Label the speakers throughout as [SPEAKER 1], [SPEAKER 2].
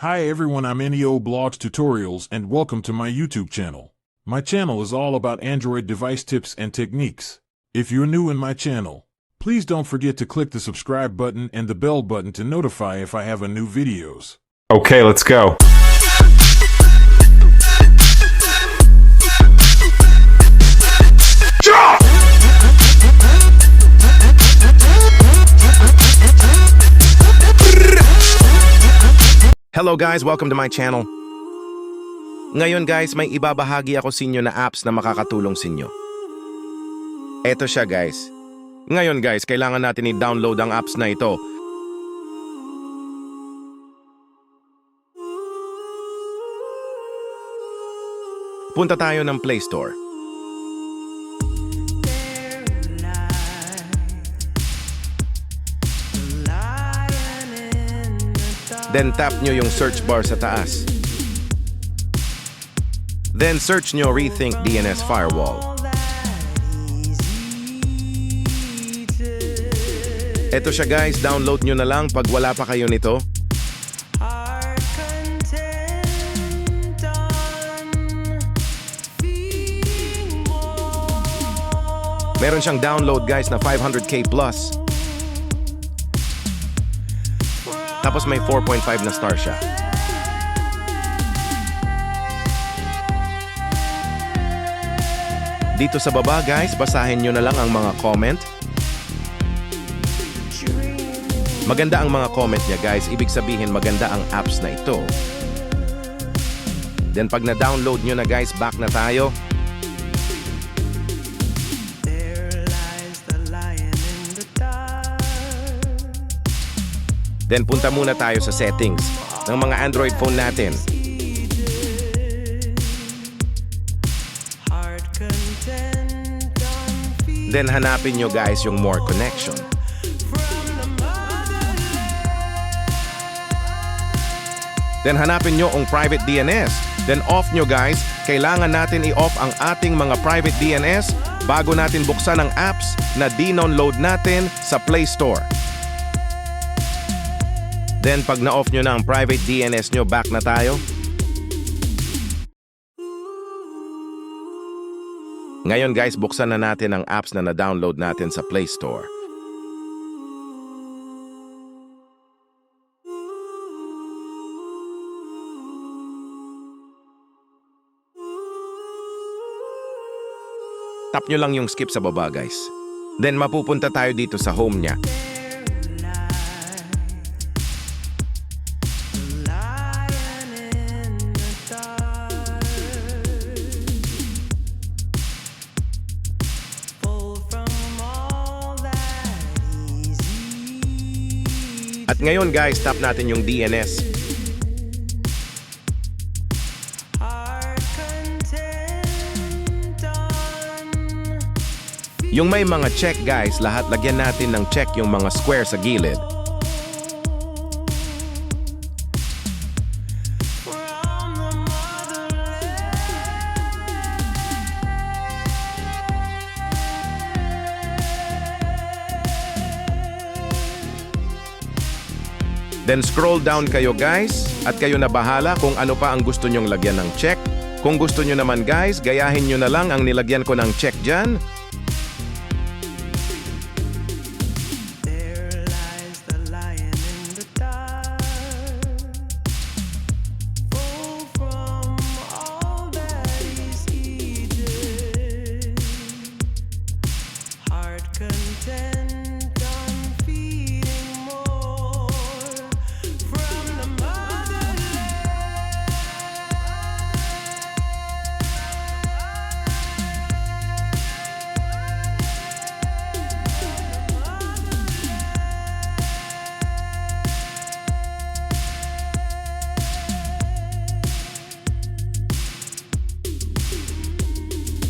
[SPEAKER 1] Hi everyone, I'm Neo Blogs Tutorials and welcome to my YouTube channel. My channel is all about Android device tips and techniques. If you're new in my channel, please don't forget to click the subscribe button and the bell button to notify if I have a new videos.
[SPEAKER 2] Okay, let's go.
[SPEAKER 3] Hello guys, welcome to my channel. Ngayon guys, may ibabahagi ako sa inyo na apps na makakatulong sa inyo. Eto siya guys. Ngayon guys, kailangan natin i-download ang apps na ito. Punta tayo ng Play Store. Then tap nyo yung search bar sa taas. Then search nyo Rethink DNS Firewall. Eto siya guys, download nyo na lang pag wala pa kayo nito. Meron siyang download guys na 500k plus. Tapos may 4.5 na star siya. Dito sa baba guys, basahin nyo na lang ang mga comment. Maganda ang mga comment niya guys, ibig sabihin maganda ang apps na ito. Then pag na-download nyo na guys, back na tayo. Then punta muna tayo sa settings ng mga Android phone natin. Then hanapin nyo guys yung more connection. Then hanapin nyo ang private DNS. Then off nyo guys. Kailangan natin i-off ang ating mga private DNS bago natin buksan ang apps na di-download natin sa Play Store. Then pag na-off nyo na ang private DNS nyo, back na tayo. Ngayon guys, buksan na natin ang apps na na-download natin sa Play Store. Tap nyo lang yung skip sa baba guys. Then mapupunta tayo dito sa home niya. At ngayon guys, tap natin yung DNS. Yung may mga check guys, lahat lagyan natin ng check yung mga square sa gilid. Then scroll down kayo guys at kayo na bahala kung ano pa ang gusto nyong lagyan ng check. Kung gusto nyo naman guys, gayahin nyo na lang ang nilagyan ko ng check dyan.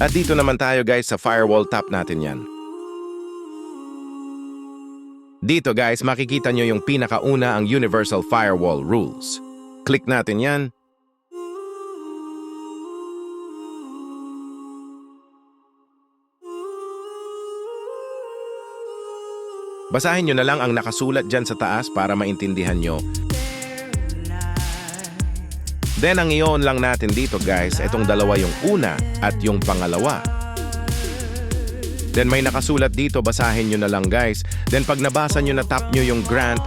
[SPEAKER 3] At dito naman tayo guys sa firewall, tap natin yan. Dito guys, makikita nyo yung pinakauna ang Universal Firewall Rules. Click natin yan. Basahin nyo na lang ang nakasulat dyan sa taas para maintindihan nyo. Then ang i-on lang natin dito guys, itong dalawa yung una at yung pangalawa. Then may nakasulat dito, basahin nyo na lang guys. Then pag nabasa nyo na tap nyo yung grant,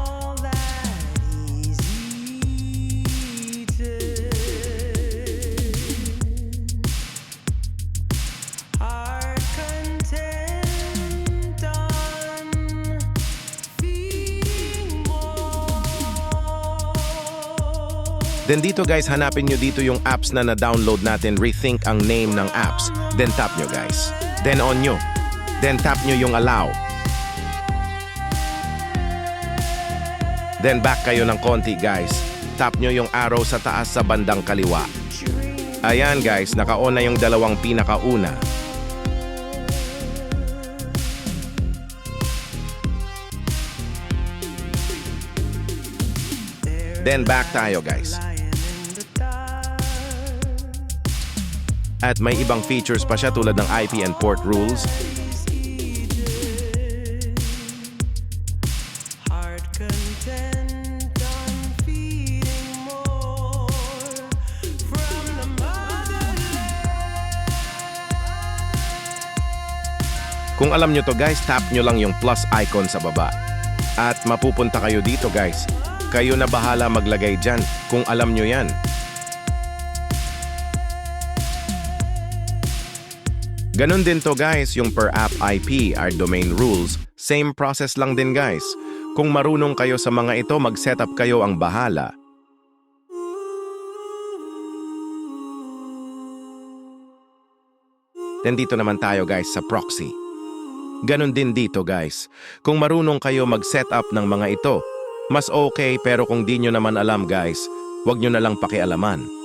[SPEAKER 3] then dito guys, hanapin nyo dito yung apps na na-download natin. Rethink ang name ng apps. Then tap nyo guys. Then on nyo. Then tap nyo yung allow. Then back kayo ng konti guys. Tap nyo yung arrow sa taas sa bandang kaliwa. Ayan guys, naka-on na yung dalawang pinakauna. Then back tayo guys. At may ibang features pa siya tulad ng IP and port rules. Kung alam nyo to guys, tap nyo lang yung plus icon sa baba. At mapupunta kayo dito guys. Kayo na bahala maglagay dyan kung alam nyo yan. Ganon din to guys, yung per app IP, our domain rules, same process lang din guys. Kung marunong kayo sa mga ito, mag-setup kayo ang bahala. Then dito naman tayo guys sa proxy. Ganon din dito guys. Kung marunong kayo mag-setup ng mga ito, mas okay, pero kung di nyo naman alam guys, wag nyo na lang pakialaman.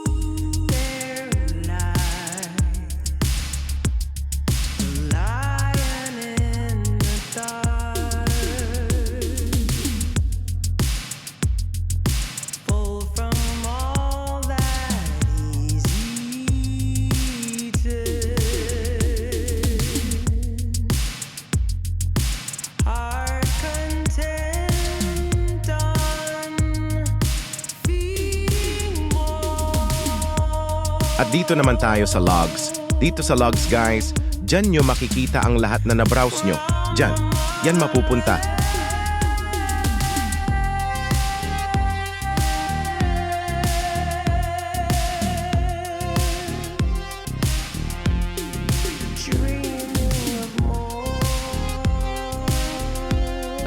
[SPEAKER 3] At dito naman tayo sa logs. Dito sa logs guys, dyan nyo makikita ang lahat na na-browse nyo. Dyan, yan mapupunta.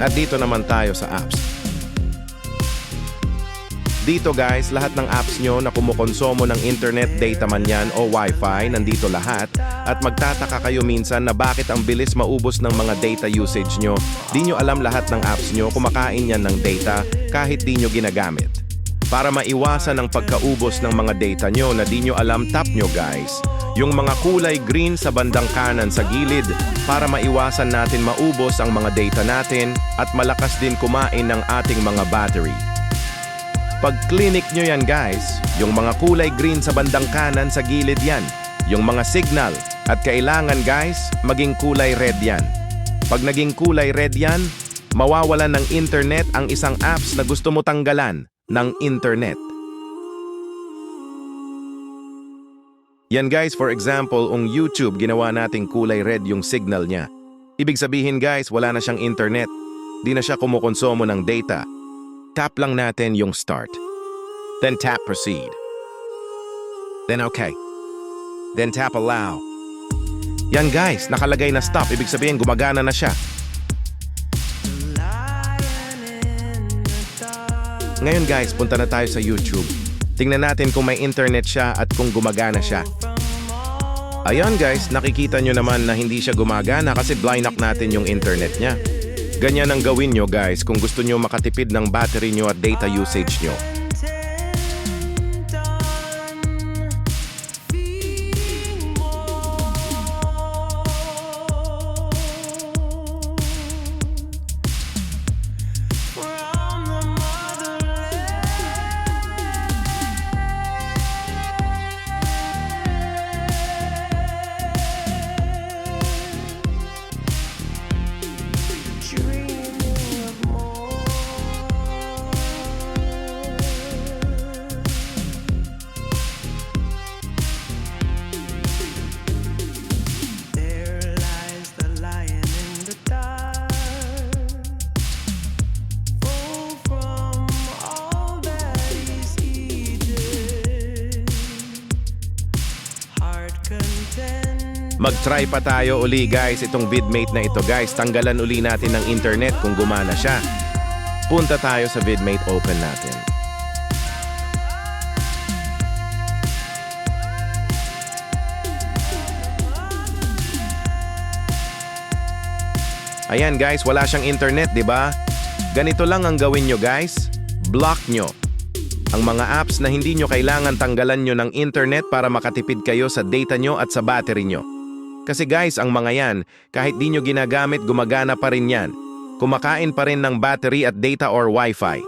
[SPEAKER 3] At dito naman tayo sa apps. Dito guys, lahat ng apps nyo na kumukonsomo ng internet, data man yan o wifi, nandito lahat. At magtataka kayo minsan na bakit ang bilis maubos ng mga data usage nyo. Di nyo alam lahat ng apps nyo, kumakain yan ng data kahit di nyo ginagamit. Para maiwasan ang pagkaubos ng mga data nyo na di nyo alam, tap nyo guys yung mga kulay green sa bandang kanan sa gilid para maiwasan natin maubos ang mga data natin at malakas din kumain ng ating mga battery. Pag clinic nyo yan guys, yung mga kulay green sa bandang kanan sa gilid yan, yung mga signal, at kailangan guys, maging kulay red yan. Pag naging kulay red yan, mawawalan ng internet ang isang apps na gusto mo tanggalan ng internet. Yan guys, for example, ang YouTube, ginawa nating kulay red yung signal niya. Ibig sabihin guys, wala na siyang internet. Di na siya kumukonsomo ng data. Tap lang natin yung start. Then tap proceed. Then okay. Then tap allow. Yan guys, nakalagay na stop. Ibig sabihin gumagana na siya. Ngayon guys, punta na tayo sa YouTube. Tingnan natin kung may internet siya at kung gumagana siya. Ayan guys, nakikita nyo naman na hindi siya gumagana kasi blind lock natin yung internet niya. Ganyan ang gawin nyo guys kung gusto nyo makatipid ng battery nyo at data usage nyo. Mag-try pa tayo uli guys itong vidmate na ito guys. Tanggalan uli natin ng internet kung gumana siya. Punta tayo sa vidmate open natin. Ayan guys, wala siyang internet, di ba? Ganito lang ang gawin nyo guys. Block nyo ang mga apps na hindi nyo kailangan tanggalan nyo ng internet para makatipid kayo sa data nyo at sa battery nyo. Kasi guys, ang mga yan, kahit di nyo ginagamit, gumagana pa rin yan. Kumakain pa rin ng battery at data or wifi.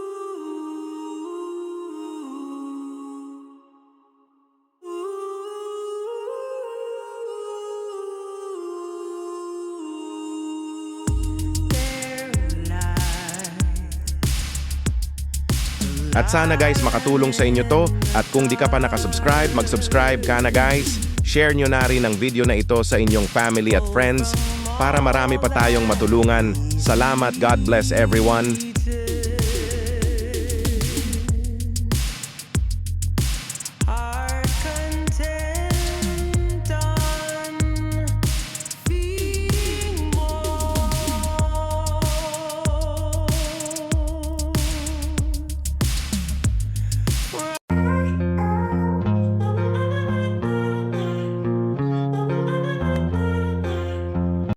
[SPEAKER 3] At sana guys makatulong sa inyo to, at kung di ka pa nakasubscribe, mag-subscribe ka na guys. Share nyo na rin ang video na ito sa inyong family at friends para marami pa tayong matulungan. Salamat, God bless everyone.